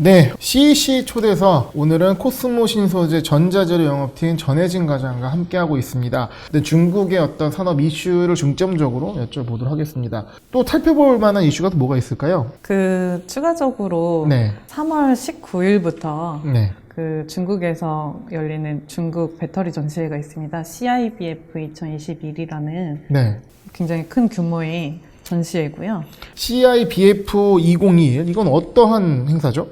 네, CEC 초대서 오늘은 코스모 신소재 전자재료 영업팀 전혜진 과장과 함께하고 있습니다. 네, 중국의 어떤 산업 이슈를 중점적으로 여쭤보도록 하겠습니다. 또 살펴볼 만한 이슈가 또 뭐가 있을까요? 추가적으로 네. 3월 19일부터 네. 중국에서 열리는 중국 배터리 전시회가 있습니다. CIBF 2021이라는 네. 굉장히 큰 규모의 전시회고요. CIBF 2021, 이건 어떠한 행사죠?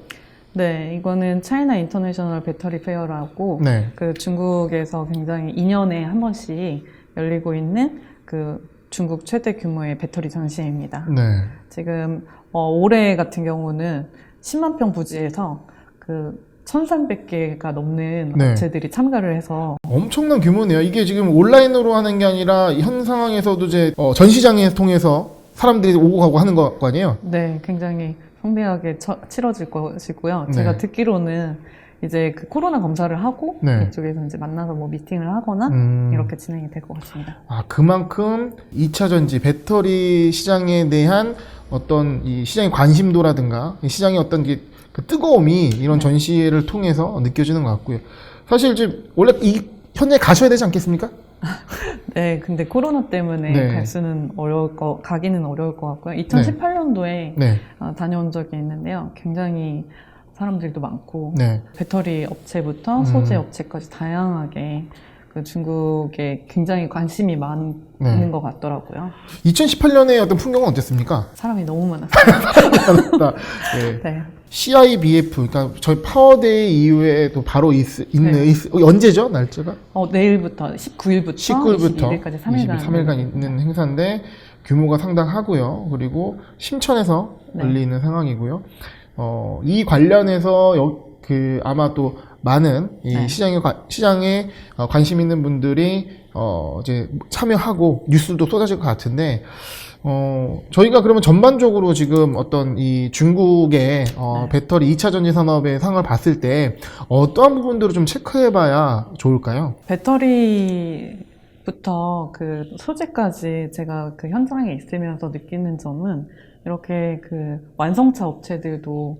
네, 이거는 차이나 인터내셔널 배터리 페어라고 네. 중국에서 굉장히 2년에 한 번씩 열리고 있는 중국 최대 규모의 배터리 전시회입니다. 네. 지금 올해 같은 경우는 10만 평 부지에서 1,300개가 넘는 네. 업체들이 참가를 해서 엄청난 규모네요. 이게 지금 온라인으로 하는 게 아니라 현 상황에서도 이제 전시장에 통해서 사람들이 오고 가고 하는 거 아니에요? 네, 굉장히 성대하게 치러질 것이고요. 네. 제가 듣기로는 이제 코로나 검사를 하고 네. 이쪽에서 이제 만나서 뭐 미팅을 하거나 이렇게 진행이 될 것 같습니다. 아, 그만큼 2차 전지 배터리 시장에 대한 어떤 이 시장의 관심도라든가 이 시장의 어떤 그 뜨거움이 이런 전시회를 통해서 느껴지는 것 같고요. 사실 이제 원래 현장에 가셔야 되지 않겠습니까? 네, 근데 코로나 때문에 네. 가기는 어려울 것 같고요. 2018년도에 네. 다녀온 적이 있는데요. 굉장히 사람들도 많고 네. 배터리 업체부터 소재 업체까지 다양하게 중국에 굉장히 관심이 많은 네. 것 같더라고요. 2018년에 어떤 풍경은 어땠습니까? 사람이 너무 많았어요. 네. 네. CIBF, 그러니까 저희 파워데이 이후에도 바로 있는, 네. 언제죠? 날짜가? 내일부터 19일부터 22일까지 23일간 있는 행사인데 규모가 상당하고요. 그리고 심천에서 네. 열리는 상황이고요. 이 관련해서 아마 또 많은 이 네. 시장에 관심 있는 분들이 이제 참여하고 뉴스도 쏟아질 것 같은데 저희가 그러면 전반적으로 지금 어떤 이 중국의 네. 배터리 2차 전지 산업의 상황을 봤을 때 어떠한 부분들을 좀 체크해 봐야 좋을까요? 배터리부터 소재까지 제가 현장에 있으면서 느끼는 점은 이렇게 완성차 업체들도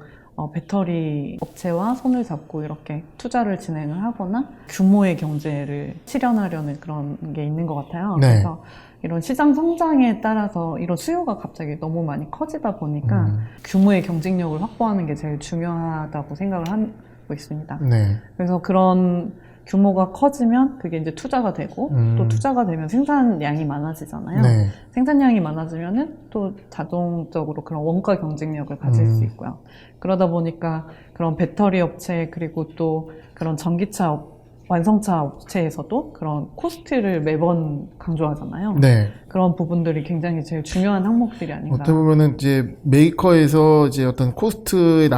배터리 업체와 손을 잡고 이렇게 투자를 진행을 하거나 규모의 경제를 실현하려는 그런 게 있는 것 같아요. 네. 그래서 이런 시장 성장에 따라서 이런 수요가 갑자기 너무 많이 커지다 보니까 규모의 경쟁력을 확보하는 게 제일 중요하다고 생각을 하고 있습니다. 네. 그래서 그런 규모가 커지면 그게 이제 투자가 되고 또 투자가 되면 생산량이 많아지잖아요. 네. 생산량이 많아지면은 또 자동적으로 그런 원가 경쟁력을 가질 수 있고요. 그러다 보니까 그런 배터리 업체 그리고 또 그런 전기차 완성차 업체에서도 그런 코스트를 매번 강조하잖아요. 네. 그런 부분들이 굉장히 제일 중요한 항목들이 아닌가. 어떻게 보면은 이제 메이커에서 이제 어떤 코스트의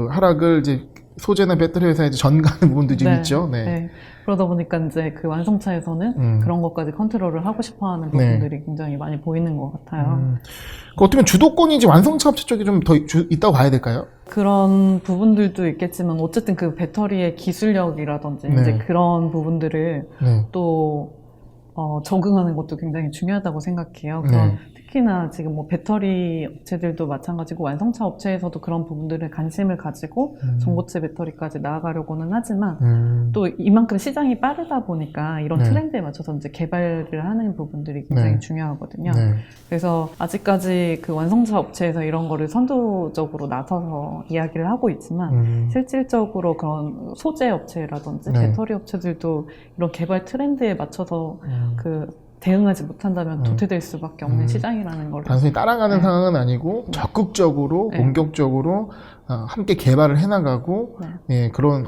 하락을 이제 소재나 배터리 회사에 전가하는 부분도 좀 있죠. 네. 네. 그러다 보니까 이제 완성차에서는 그런 것까지 컨트롤을 하고 싶어 하는 부분들이 굉장히 많이 보이는 것 같아요. 어떻게 보면 주도권이 이제 완성차 업체 쪽에 좀 더 있다고 봐야 될까요? 그런 부분들도 있겠지만 어쨌든 배터리의 기술력이라든지 네. 이제 그런 부분들을 네. 또 적응하는 것도 굉장히 중요하다고 생각해요. 네. 특히나 지금 배터리 업체들도 마찬가지고 완성차 업체에서도 그런 부분들에 관심을 가지고 전고체 배터리까지 나아가려고는 하지만 또 이만큼 시장이 빠르다 보니까 이런 네. 트렌드에 맞춰서 이제 개발을 하는 부분들이 굉장히 네. 중요하거든요. 네. 그래서 아직까지 완성차 업체에서 이런 거를 선도적으로 나서서 이야기를 하고 있지만 실질적으로 그런 소재 업체라든지 네. 배터리 업체들도 이런 개발 트렌드에 맞춰서 대응하지 못한다면 도태될 수밖에 없는 시장이라는 걸 단순히 따라가는 네. 상황은 아니고 적극적으로 네. 본격적으로 함께 개발을 해나가고 예, 그런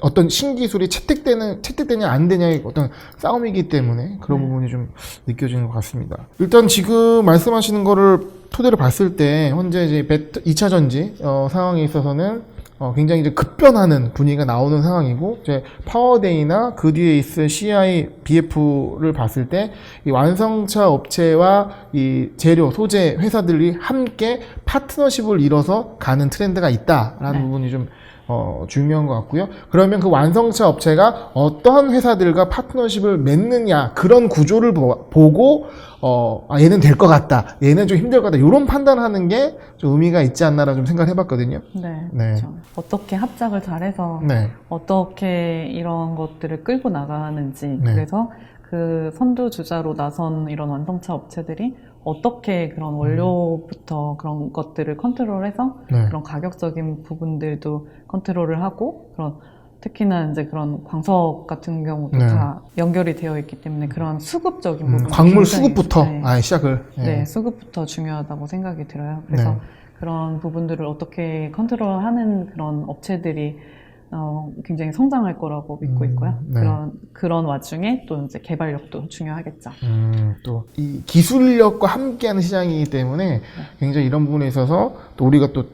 어떤 신기술이 채택되냐 안 되냐의 어떤 싸움이기 때문에 그런 부분이 좀 느껴지는 것 같습니다. 일단 지금 말씀하시는 거를 토대로 봤을 때 현재 이제 2차 전지 상황에 있어서는 굉장히 이제 급변하는 분위기가 나오는 상황이고, 이제 파워데이나 그 뒤에 있을 CIBF를 봤을 때, 이 완성차 업체와 이 재료, 소재 회사들이 함께 파트너십을 이뤄서 가는 트렌드가 있다라는 부분이 좀 중요한 것 같고요. 그러면 그 완성차 업체가 어떠한 회사들과 파트너십을 맺느냐 그런 구조를 보고 얘는 될 것 같다, 얘는 좀 힘들 것 같다, 이런 판단하는 게 좀 의미가 있지 않나라고 좀 생각을 해봤거든요. 네, 네. 그렇죠. 어떻게 합작을 잘해서 네. 어떻게 이런 것들을 끌고 나가는지 네. 그래서 그 선두주자로 나선 이런 완성차 업체들이 어떻게 그런 원료부터 그런 것들을 컨트롤해서 네. 그런 가격적인 부분들도 컨트롤을 하고 그런 특히나 이제 그런 광석 같은 경우도 네. 다 연결이 되어 있기 때문에 그런 수급적인 부분 광물 수급부터 시작을. 네, 수급부터 중요하다고 생각이 들어요. 그래서 네. 그런 부분들을 어떻게 컨트롤하는 그런 업체들이 굉장히 성장할 거라고 믿고 있고요. 네. 그런 와중에 또 이제 개발력도 중요하겠죠. 또 이 기술력과 함께하는 시장이기 때문에 굉장히 이런 부분에 있어서 또 우리가 또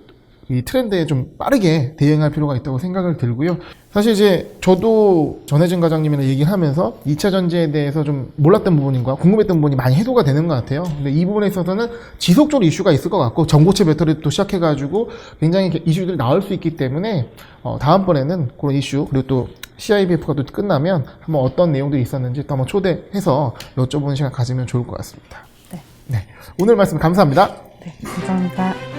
이 트렌드에 좀 빠르게 대응할 필요가 있다고 생각을 들고요. 사실 이제 저도 전혜진 과장님이랑 얘기를 하면서 2차 전지에 대해서 좀 몰랐던 부분인가 궁금했던 부분이 많이 해소가 되는 것 같아요. 근데 이 부분에 있어서는 지속적으로 이슈가 있을 것 같고 전고체 배터리도 시작해가지고 굉장히 이슈들이 나올 수 있기 때문에 다음번에는 그런 이슈 그리고 또 CIBF가 또 끝나면 한번 어떤 내용들이 있었는지 또 한번 초대해서 여쭤보는 시간 가지면 좋을 것 같습니다. 네. 네. 오늘 말씀 감사합니다. 네, 감사합니다.